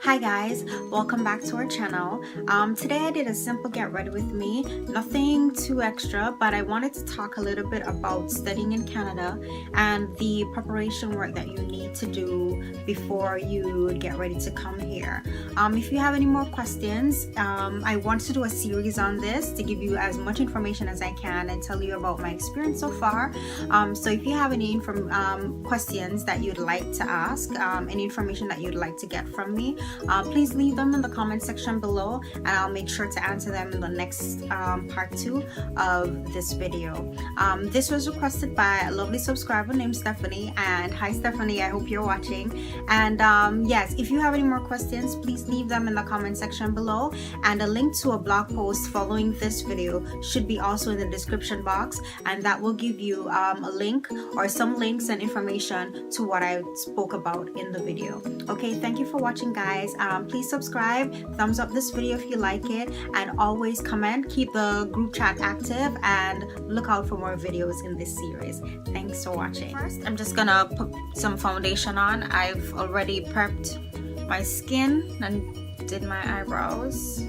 Hi guys, welcome back to our channel. Today I did a simple get ready with me, nothing too extra, but I wanted to talk a little bit about studying in Canada and the preparation work that you need to do before you get ready to come here. If you have any more questions, I want to do a series on this to give you as much information as I can and tell you about my experience so far. So if you have any questions that you'd like to ask, any information that you'd like to get from me, please leave them in the comment section below and I'll make sure to answer them in the next part 2 of this video. This was requested by a lovely subscriber named Stephanie, and hi Stephanie, I hope you're watching. And yes, if you have any more questions, please leave them in the comment section below, and a link to a blog post following this video should be also in the description box, and that will give you a link or some links and information to what I spoke about in the video. Okay, thank you for watching guys. Please subscribe, thumbs up this video if you like it, and always comment, keep the group chat active, and look out for more videos in this series. Thanks for watching. First, I'm just gonna put some foundation on. I've already prepped my skin and did my eyebrows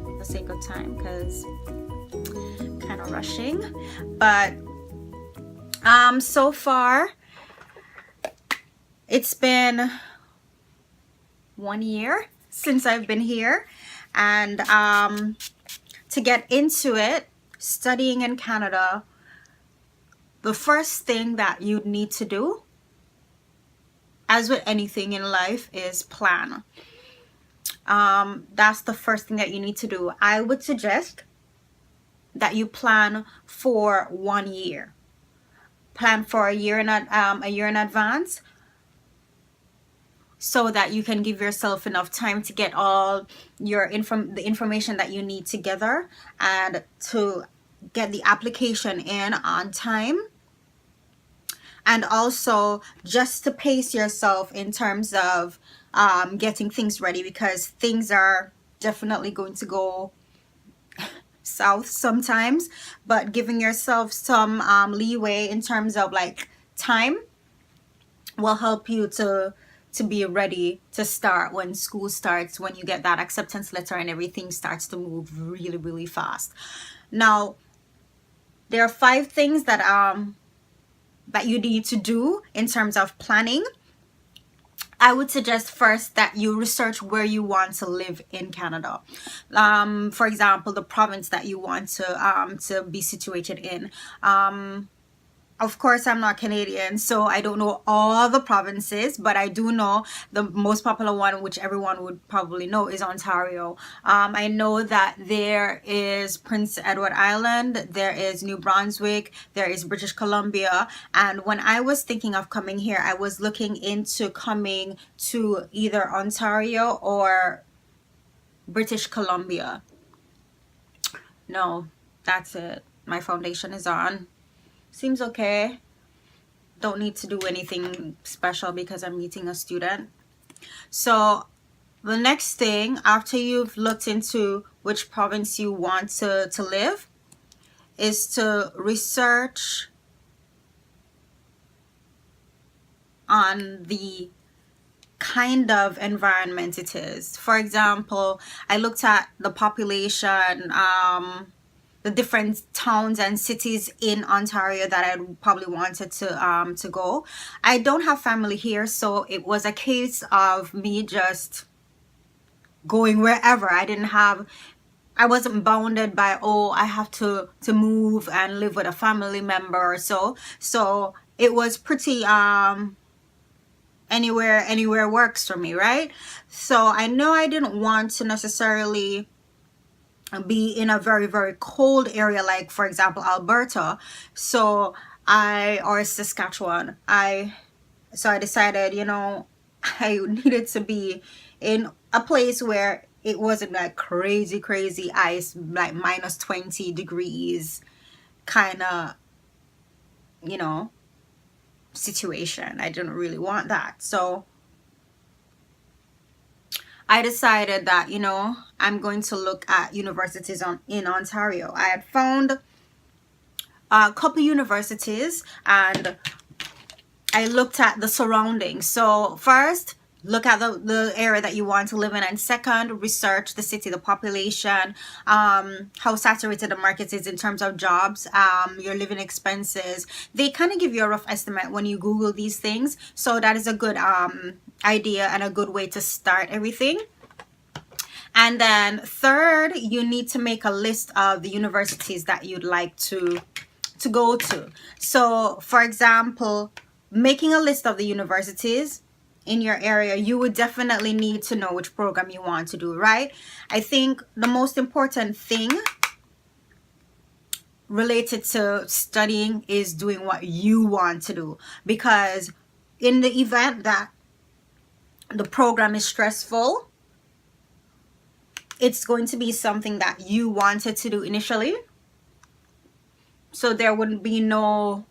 for the sake of time because kind of rushing, but so far it's been 1 year since I've been here, and to get into it, studying in Canada, the first thing that you'd need to do, as with anything in life, is plan. That's the first thing that you need to do. I would suggest that you plan for 1 year. Plan for a year in advance, so that you can give yourself enough time to get all your the information that you need together and to get the application in on time, and also just to pace yourself in terms of getting things ready, because things are definitely going to go south sometimes, but giving yourself some leeway in terms of like time will help you to be ready to start when school starts, when you get that acceptance letter and everything starts to move really fast. Now, there are 5 things that that you need to do in terms of planning. I would suggest first that you research where you want to live in Canada. For example, the province that you want to be situated in. Of course, I'm not Canadian, so I don't know all the provinces, but I do know the most popular one, which everyone would probably know, is Ontario. I know that there is Prince Edward Island, there is New Brunswick, there is British Columbia, and when I was thinking of coming here, I was looking into coming to either Ontario or British Columbia. No, that's it. My foundation is on. Seems okay. Don't need to do anything special because I'm meeting a student. So the next thing, after you've looked into which province you want to live, is to research on the kind of environment it is. For example, I looked at the population, the different towns and cities in Ontario that I probably wanted to go. I don't have family here, so it was a case of me just going wherever. I wasn't bounded by, oh, I have to move and live with a family member or so it was pretty anywhere works for me, right? So I know I didn't want to necessarily be in a very cold area, like for example Alberta, or Saskatchewan. So I decided, you know, I needed to be in a place where it wasn't like crazy ice, like minus 20 degrees kind of, you know, situation. I didn't really want that, so I decided that, you know, I'm going to look at universities in Ontario. I had found a couple universities and I looked at the surroundings. So first, look at the area that you want to live in, and second, research the city, the population, how saturated the market is in terms of jobs, your living expenses. They kind of give you a rough estimate when you Google these things, so that is a good idea and a good way to start everything. And then third, you need to make a list of the universities that you'd like to go to. So for example, making a list of the universities in your area, you would definitely need to know which program you want to do, right? I think the most important thing related to studying is doing what you want to do, because in the event that the program is stressful, it's going to be something that you wanted to do initially, so there wouldn't be no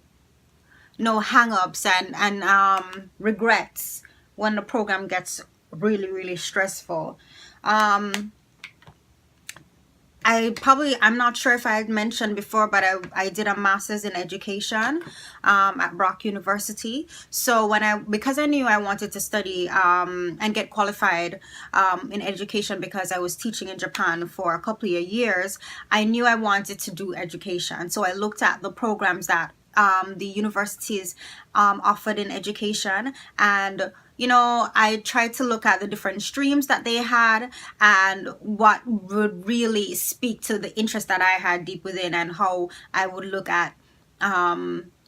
hang-ups and regrets when the program gets really stressful. I'm not sure if I had mentioned before, but I did a master's in education at Brock University. So because I knew I wanted to study and get qualified in education, because I was teaching in Japan for a couple of years, I knew I wanted to do education. So I looked at the programs that the universities offered in education, and I tried to look at the different streams that they had and what would really speak to the interest that I had deep within, and how I would look at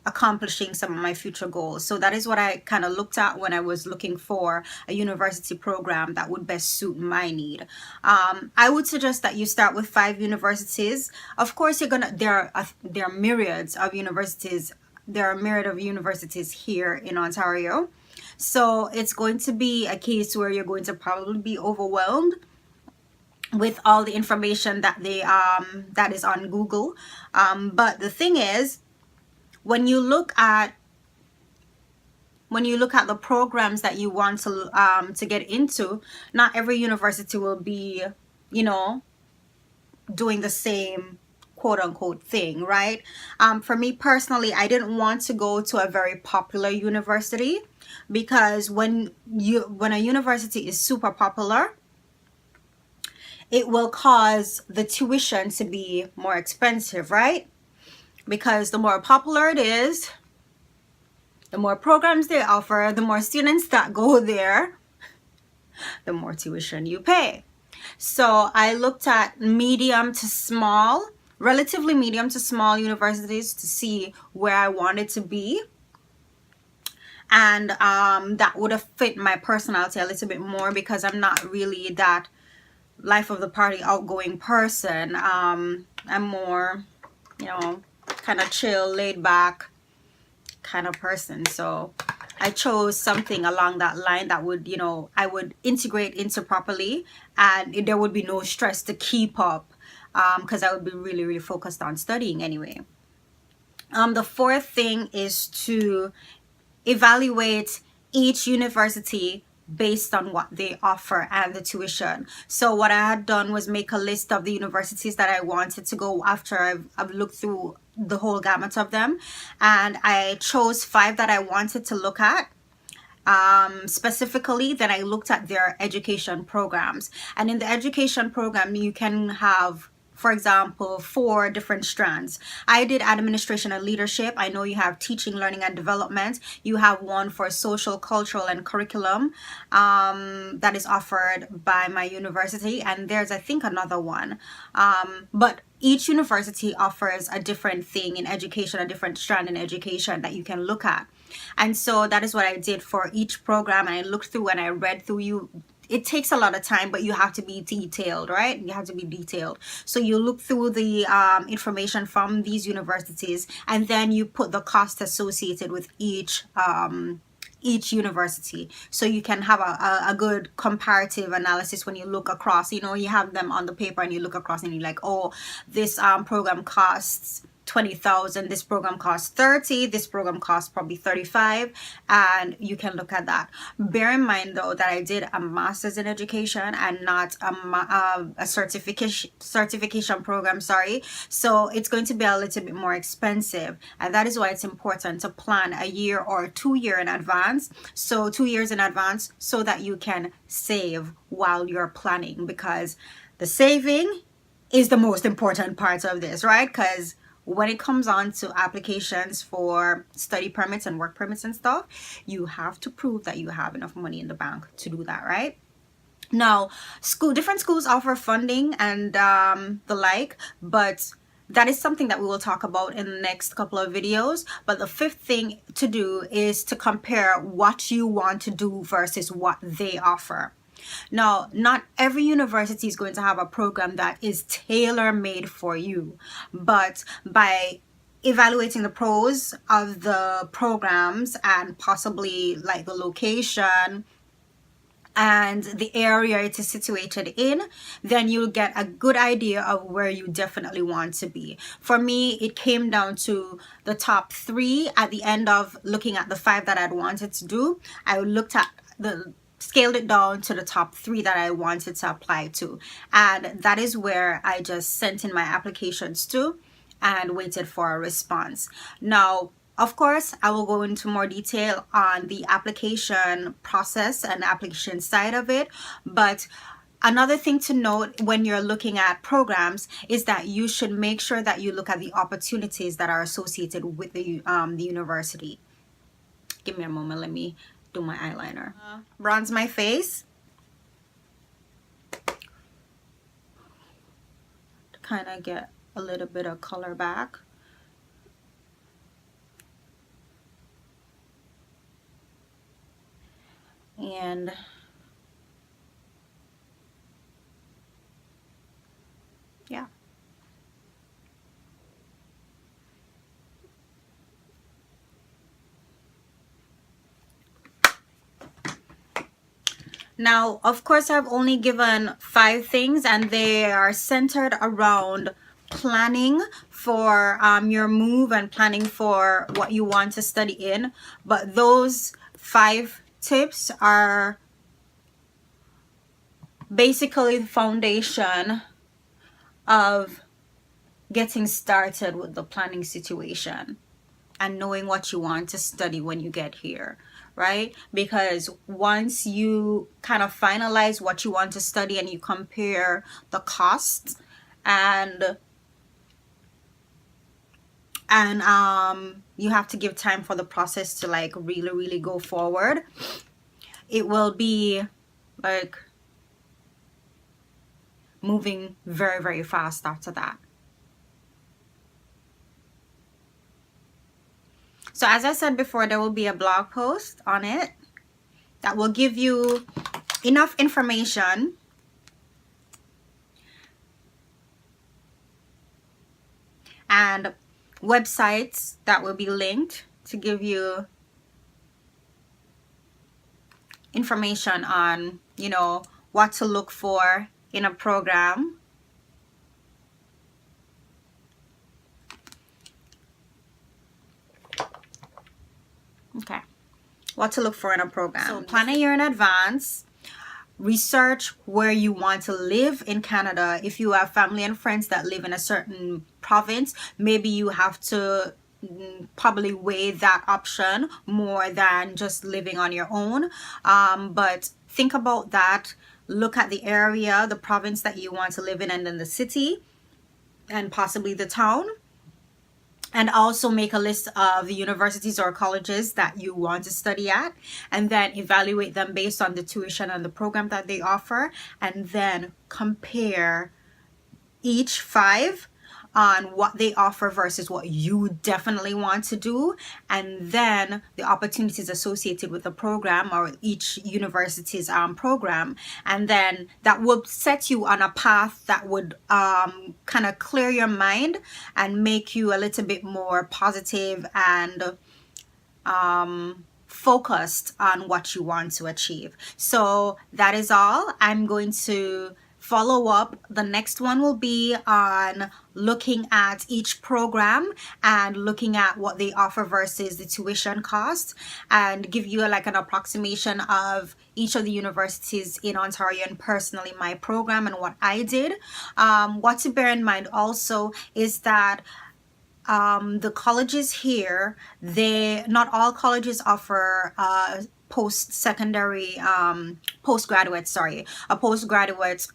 accomplishing some of my future goals. So that is what I kind of looked at when I was looking for a university program that would best suit my need. I would suggest that you start with 5 universities. Of course, there are myriads of universities. There are a myriad of universities here in Ontario. So it's going to be a case where you're going to probably be overwhelmed with all the information that that is on Google. But the thing is, when you look at the programs that you want to get into, not every university will be, doing the same quote unquote thing, right? For me personally, I didn't want to go to a very popular university, because when a university is super popular, it will cause the tuition to be more expensive, right? Because the more popular it is, the more programs they offer, the more students that go there, the more tuition you pay. So I looked at relatively medium to small universities to see where I wanted to be, and that would have fit my personality a little bit more, because I'm not really that life of the party outgoing person. I'm more, kind of chill, laid back kind of person. So I chose something along that line that would, I would integrate into properly, and there would be no stress to keep up, because I would be really focused on studying anyway. The fourth thing is to evaluate each university based on what they offer and the tuition. So what I had done was make a list of the universities that I wanted to go after I've looked through the whole gamut of them, and I chose 5 that I wanted to look at specifically. Then I looked at their education programs, and in the education program you can have, for example, 4 different strands. I did administration and leadership. I know you have teaching, learning, and development. You have one for social, cultural, and curriculum that is offered by my university. And there's, I think, another one. But each university offers a different thing in education, a different strand in education that you can look at. And so that is what I did for each program. And I looked through and I read through. It takes a lot of time, but you have to be detailed, right? You have to be detailed. So you look through the information from these universities, and then you put the cost associated with each university, so you can have a good comparative analysis when you look across. You have them on the paper and you look across and you're like, oh, this program costs 20,000, this program costs 30, this program costs probably 35, and you can look at that. Bear in mind though that I did a master's in education and not a certification program, sorry. So it's going to be a little bit more expensive, and that is why it's important to plan a year or 2 years in advance. So 2 years in advance, so that you can save while you're planning, because the saving is the most important part of this, right? Because when it comes on to applications for study permits and work permits and stuff, you have to prove that you have enough money in the bank to do that, right? Now, different schools offer funding and the like, but that is something that we will talk about in the next couple of videos. But the fifth thing to do is to compare what you want to do versus what they offer. Now, not every university is going to have a program that is tailor-made for you, but by evaluating the pros of the programs and possibly like the location and the area it is situated in, then you'll get a good idea of where you definitely want to be. For me, it came down to the top 3 at the end of looking at the 5 that I'd wanted to do. I looked at scaled it down to the top 3 that I wanted to apply to, and that is where I just sent in my applications to and waited for a response. Now, of course, I will go into more detail on the application process and application side of it, but another thing to note when you're looking at programs is that you should make sure that you look at the opportunities that are associated with the university. Give me a moment, let me do my eyeliner. Bronze my face to kind of get a little bit of color back. And yeah. Now, of course, I've only given 5 things, and they are centered around planning for your move and planning for what you want to study in. But those 5 tips are basically the foundation of getting started with the planning situation and knowing what you want to study when you get here, right? Because once you kind of finalize what you want to study and you compare the costs and you have to give time for the process to like really go forward, it will be like moving very fast after that. So as I said before, there will be a blog post on it that will give you enough information and websites that will be linked to give you information on, you know, what to look for in a program. Okay, what to look for in a program. So plan a year in advance. Research where you want to live in Canada. If you have family and friends that live in a certain province, maybe you have to probably weigh that option more than just living on your own. But think about that. Look at the area, the province that you want to live in, and then the city and possibly the town. And also make a list of the universities or colleges that you want to study at, and then evaluate them based on the tuition and the program that they offer, and then compare each 5 on what they offer versus what you definitely want to do, and then the opportunities associated with the program or each university's program, and then that will set you on a path that would kind of clear your mind and make you a little bit more positive and focused on what you want to achieve. So that is all. I'm going to follow up. The next one will be on looking at each program and looking at what they offer versus the tuition cost, and give you like an approximation of each of the universities in Ontario and personally my program and what I did. What to bear in mind also is that the colleges here, they not all colleges offer post-secondary postgraduate, sorry, a postgraduate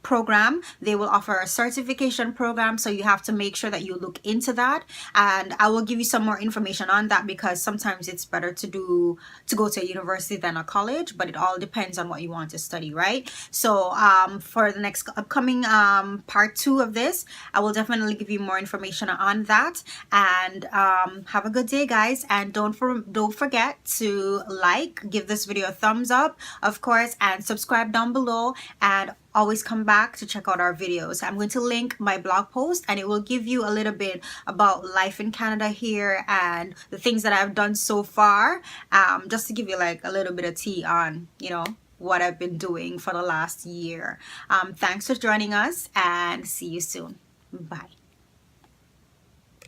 program. They will offer a certification program, so you have to make sure that you look into that, and I will give you some more information on that, because sometimes it's better to go to a university than a college, but it all depends on what you want to study, right? So for the next upcoming part 2 of this, I will definitely give you more information on that. And have a good day, guys, and don't forget to give this video a thumbs up, of course, and subscribe down below, and always come back to check out our videos. I'm going to link my blog post, and it will give you a little bit about life in Canada here and the things that I've done so far, just to give you like a little bit of tea on, you know, what I've been doing for the last year. Thanks for joining us, and see you soon. Bye.